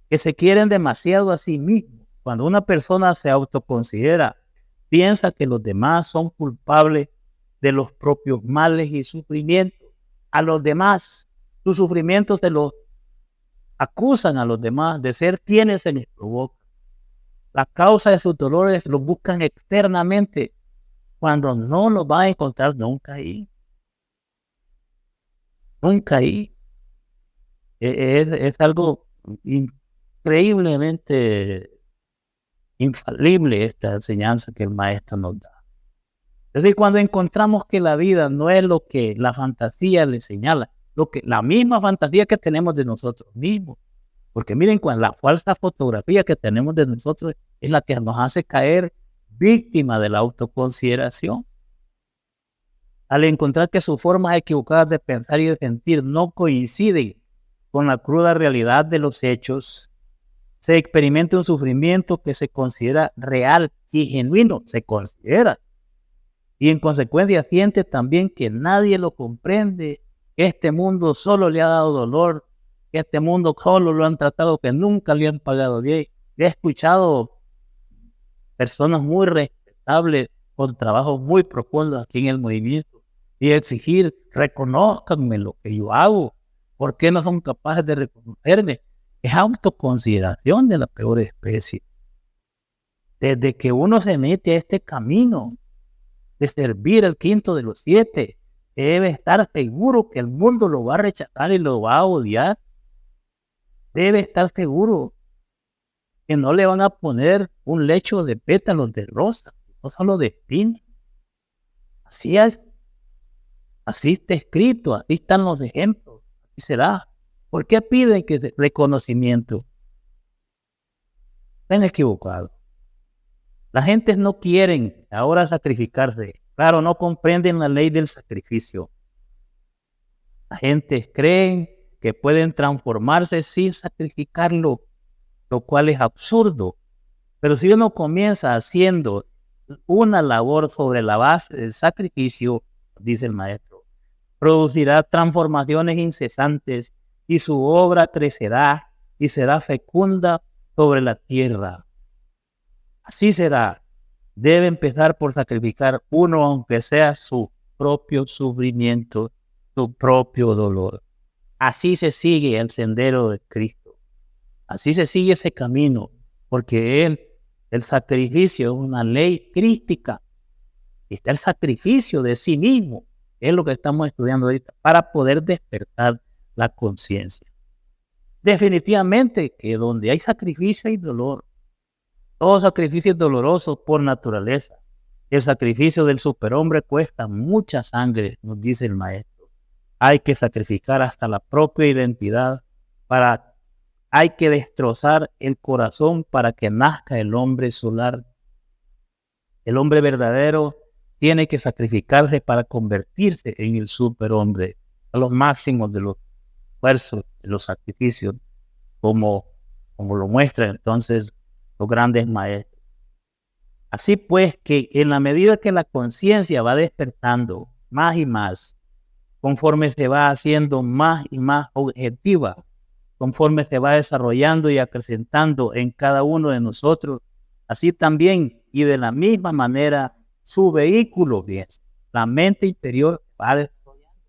que se quieren demasiado a sí mismos. Cuando una persona se autoconsidera, piensa que los demás son culpables de los propios males y sufrimientos. A los demás, sus sufrimientos se los acusan a los demás de ser quienes se les provocan. La causa de sus dolores los buscan externamente cuando no los van a encontrar nunca ahí. Nunca ahí. Es algo increíblemente infalible esta enseñanza que el maestro nos da. Es decir, cuando encontramos que la vida no es lo que la fantasía le señala, la misma fantasía que tenemos de nosotros mismos. Porque miren, cuando la falsa fotografía que tenemos de nosotros es la que nos hace caer víctima de la autoconsideración. Al encontrar que sus formas equivocadas de pensar y de sentir no coinciden con la cruda realidad de los hechos, se experimenta un sufrimiento que se considera real y genuino, se considera. Y en consecuencia siente también que nadie lo comprende, que este mundo solo le ha dado dolor, que este mundo solo lo han tratado, que nunca le han pagado bien. He escuchado personas muy respetables con trabajos muy profundos aquí en el movimiento y exigir, reconózcanme lo que yo hago. ¿Por qué no son capaces de reconocerme? Es autoconsideración de la peor especie. Desde que uno se mete a este camino de servir al quinto de los 7, debe estar seguro que el mundo lo va a rechazar y lo va a odiar. Debe estar seguro que no le van a poner un lecho de pétalos de rosa, no solo de espinas. Así es. Así está escrito, así están los ejemplos, así será. ¿Por qué piden que reconocimiento? Están equivocados. La gente no quiere ahora sacrificarse. Claro, no comprenden la ley del sacrificio. La gente cree que pueden transformarse sin sacrificarlo, lo cual es absurdo. Pero si uno comienza haciendo una labor sobre la base del sacrificio, dice el maestro, producirá transformaciones incesantes y su obra crecerá y será fecunda sobre la tierra. Así será. Debe empezar por sacrificar uno, aunque sea su propio sufrimiento, su propio dolor. Así se sigue el sendero de Cristo. Así se sigue ese camino, porque el sacrificio es una ley crística. Está el sacrificio de sí mismo. Es lo que estamos estudiando ahorita para poder despertar la conciencia. Definitivamente que donde hay sacrificio hay dolor. Todo sacrificio es doloroso por naturaleza. El sacrificio del superhombre cuesta mucha sangre, nos dice el maestro. Hay que sacrificar hasta la propia identidad. Hay que destrozar el corazón para que nazca el hombre solar. El hombre verdadero tiene que sacrificarse para convertirse en el superhombre, a los máximos de los esfuerzos, de los sacrificios, como lo muestran entonces los grandes maestros. Así pues que en la medida que la conciencia va despertando más y más, conforme se va haciendo más y más objetiva, conforme se va desarrollando y acrecentando en cada uno de nosotros, así también y de la misma manera su vehículo, bien, la mente interior va desarrollando.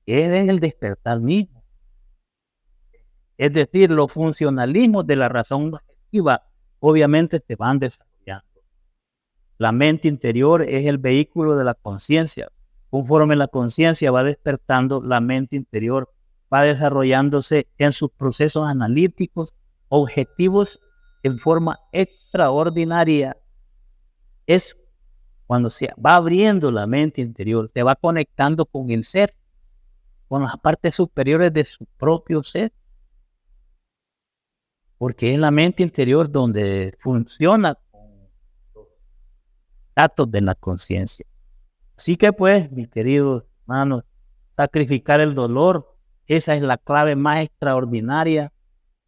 Es el despertar mismo. Es decir, los funcionalismos de la razón objetiva obviamente se van desarrollando. La mente interior es el vehículo de la conciencia. Conforme la conciencia va despertando, la mente interior va desarrollándose en sus procesos analíticos, objetivos en forma extraordinaria. Es cuando se va abriendo la mente interior, se va conectando con el ser, con las partes superiores de su propio ser. Porque es la mente interior donde funciona con los datos de la conciencia. Así que pues, mis queridos hermanos, sacrificar el dolor, esa es la clave más extraordinaria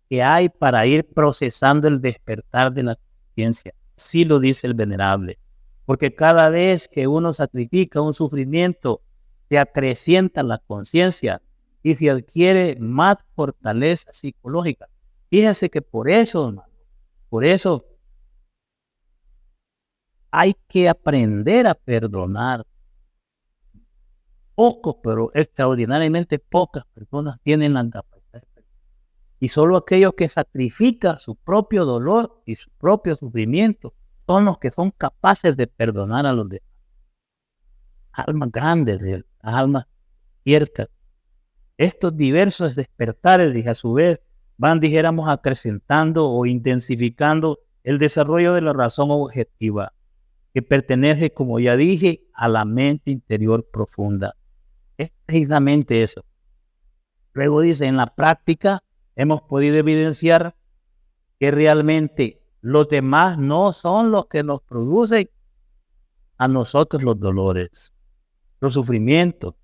que hay para ir procesando el despertar de la conciencia. Sí lo dice el venerable. Porque cada vez que uno sacrifica un sufrimiento, se acrecienta la conciencia y se adquiere más fortaleza psicológica. Fíjense que por eso, hermano, por eso hay que aprender a perdonar. Pocos, pero extraordinariamente pocas personas tienen la capacidad de perdonar. Y solo aquellos que sacrifican su propio dolor y su propio sufrimiento son los que son capaces de perdonar a los demás. Almas grandes, almas ciertas. Estos diversos despertares, a su vez, van, dijéramos, acrecentando o intensificando el desarrollo de la razón objetiva, que pertenece, como ya dije, a la mente interior profunda. Es precisamente eso. Luego dice, en la práctica hemos podido evidenciar que realmente los demás no son los que nos producen a nosotros los dolores, los sufrimientos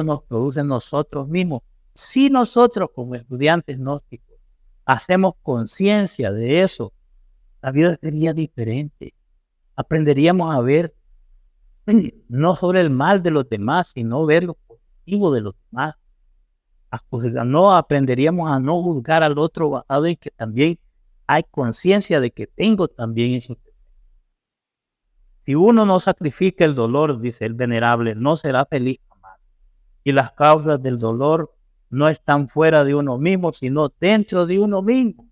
nos producen nosotros mismos. Si nosotros como estudiantes gnósticos hacemos conciencia de eso, la vida sería diferente. Aprenderíamos a ver no sobre el mal de los demás, sino ver lo positivo de los demás. No aprenderíamos a no juzgar al otro basado en que también hay conciencia de que tengo también eso. Si uno no sacrifica el dolor, dice el venerable, no será feliz jamás. Y las causas del dolor no están fuera de uno mismo, sino dentro de uno mismo.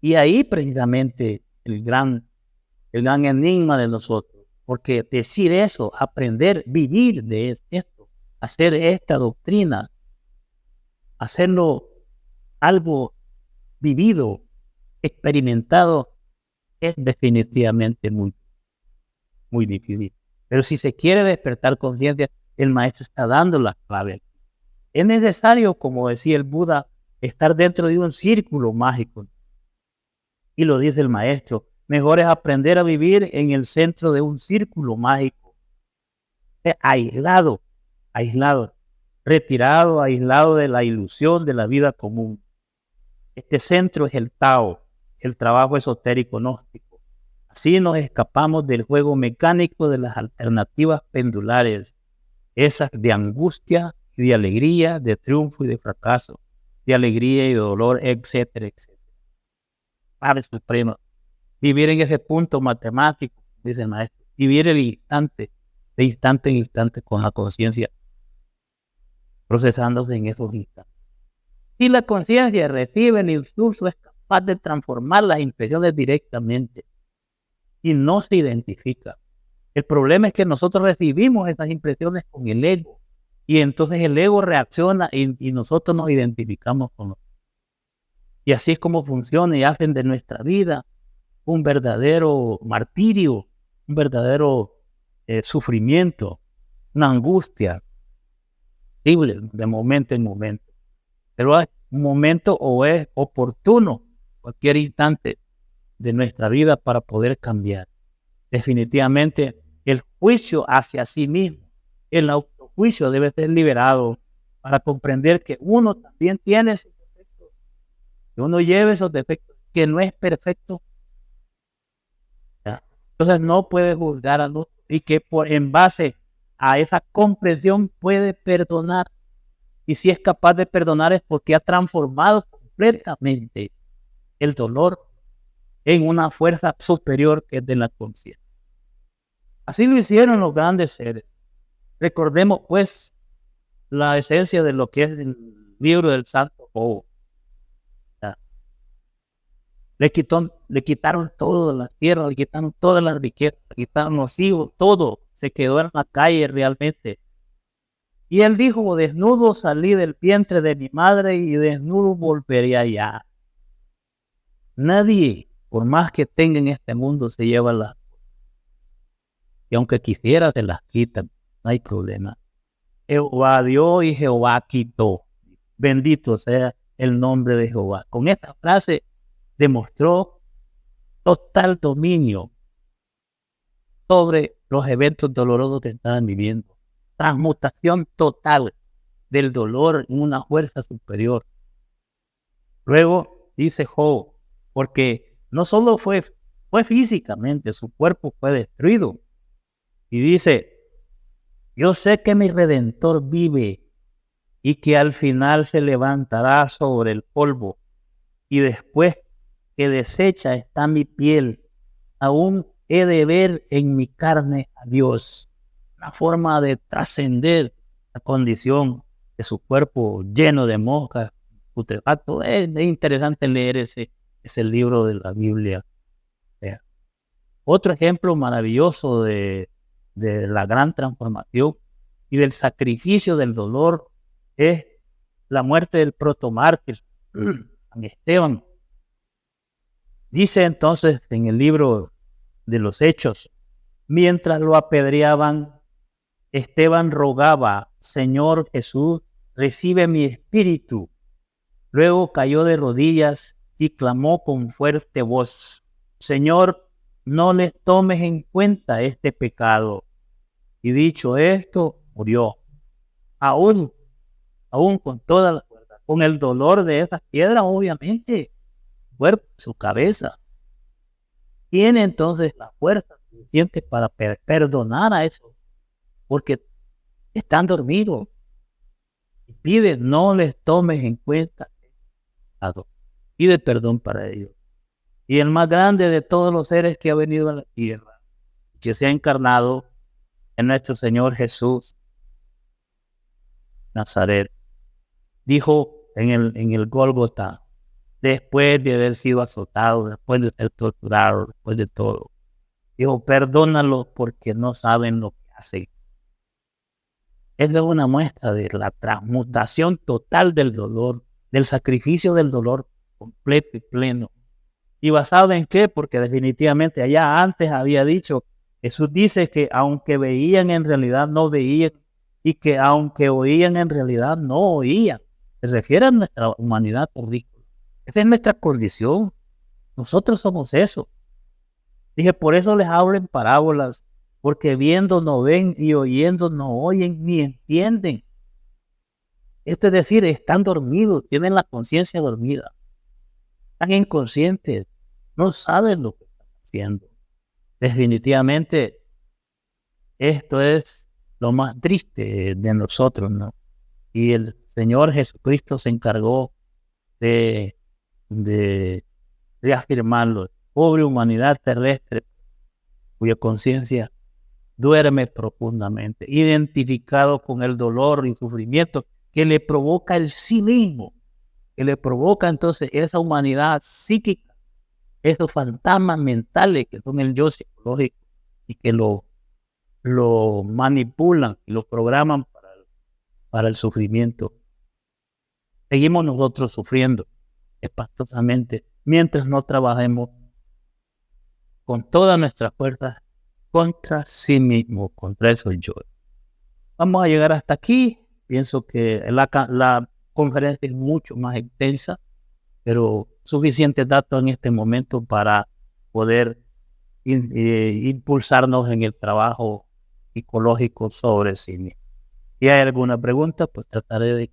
Y ahí precisamente el gran enigma de nosotros. Porque decir eso, aprender, vivir de esto, hacer esta doctrina, hacerlo algo vivido, experimentado, es definitivamente muy difícil. Pero si se quiere despertar conciencia, el maestro está dando las claves. Es necesario, como decía el Buda, estar dentro de un círculo mágico. Y lo dice el maestro, mejor es aprender a vivir en el centro de un círculo mágico. Aislado, retirado, aislado de la ilusión de la vida común. Este centro es el Tao, el trabajo esotérico gnóstico. Así nos escapamos del juego mecánico de las alternativas pendulares, esas de angustia y de alegría, de triunfo y de fracaso, de alegría y de dolor, etcétera, etcétera. Padre Supremo, vivir en ese punto matemático, dice el maestro, vivir el instante, de instante en instante con la conciencia, procesándose en esos instantes. Si la conciencia recibe el impulso, es capaz de transformar las impresiones directamente y no se identifica. El problema es que nosotros recibimos estas impresiones con el ego y entonces el ego reacciona y nosotros nos identificamos con lo. Y así es como funciona y hacen de nuestra vida un verdadero martirio, un verdadero sufrimiento, una angustia terrible de momento en momento. Pero hay un momento o es oportuno cualquier instante de nuestra vida para poder cambiar. Definitivamente el juicio hacia sí mismo, el autojuicio debe ser liberado para comprender que uno también tiene esos defectos, que uno lleve esos defectos, que no es perfecto. ¿Ya? Entonces no puede juzgar al otro y que en base a esa comprensión puede perdonar. Y si es capaz de perdonar es porque ha transformado completamente el dolor en una fuerza superior que es de la conciencia. Así lo hicieron los grandes seres. Recordemos pues la esencia de lo que es el libro del Santo Job. Le quitaron toda la tierra, le quitaron todas las riquezas, le quitaron los hijos, todo. Se quedó en la calle realmente. Y él dijo, desnudo salí del vientre de mi madre y desnudo volveré allá. Nadie, por más que tenga en este mundo, se lleva las cosas. Y aunque quisiera, se las quitan. No hay problema. Jehová dio y Jehová quitó. Bendito sea el nombre de Jehová. Con esta frase demostró total dominio sobre los eventos dolorosos que estaban viviendo. Transmutación total del dolor en una fuerza superior. Luego dice Job, porque no solo fue físicamente, su cuerpo fue destruido. Y dice, yo sé que mi Redentor vive y que al final se levantará sobre el polvo. Y después que deshecha está mi piel, aún he de ver en mi carne a Dios. Una forma de trascender la condición de su cuerpo lleno de moscas, putrefacto. Es interesante leer ese libro de la Biblia. Otro ejemplo maravilloso de la gran transformación y del sacrificio del dolor es la muerte del protomártir, San Esteban. Dice entonces en el libro de los Hechos, mientras lo apedreaban, Esteban rogaba, Señor Jesús, recibe mi espíritu. Luego cayó de rodillas y clamó con fuerte voz, Señor, no les tomes en cuenta este pecado. Y dicho esto, murió. Aún con toda la fuerza, con el dolor de esas piedras, obviamente, cuerpo, su cabeza. Tiene entonces la fuerza suficiente para perdonar a eso, porque están dormidos. Y pide, no les tomes en cuenta. Pide perdón para ellos. Y el más grande de todos los seres que ha venido a la tierra, que se ha encarnado en nuestro Señor Jesús Nazaret, dijo en el Gólgota, después de haber sido azotado, después de ser torturado, después de todo, dijo, perdónalos porque no saben lo que hacen. Esa es una muestra de la transmutación total del dolor, del sacrificio del dolor completo y pleno. ¿Y basado en qué? Porque definitivamente allá antes había dicho, Jesús dice que aunque veían en realidad no veían, y que aunque oían en realidad no oían. Se refiere a nuestra humanidad terrícola. Esa es nuestra condición. Nosotros somos eso. Dije, por eso les hablo en parábolas, porque viendo no ven y oyendo no oyen ni entienden. Esto es decir, están dormidos, tienen la conciencia dormida. Están inconscientes, no saben lo que están haciendo. Definitivamente, esto es lo más triste de nosotros, ¿no? Y el Señor Jesucristo se encargó de reafirmarlo. Pobre humanidad terrestre, cuya conciencia duerme profundamente, identificado con el dolor y sufrimiento que le provoca el sí mismo, que le provoca entonces esa humanidad psíquica, esos fantasmas mentales que son el yo psicológico y que lo manipulan y lo programan para el sufrimiento. Seguimos nosotros sufriendo espantosamente mientras no trabajemos con todas nuestras fuerzas contra sí mismo, contra eso yo. Vamos a llegar hasta aquí. Pienso que la conferencia es mucho más extensa, pero suficientes datos en este momento para poder impulsarnos en el trabajo psicológico sobre sí mismo. Si hay alguna pregunta, pues trataré de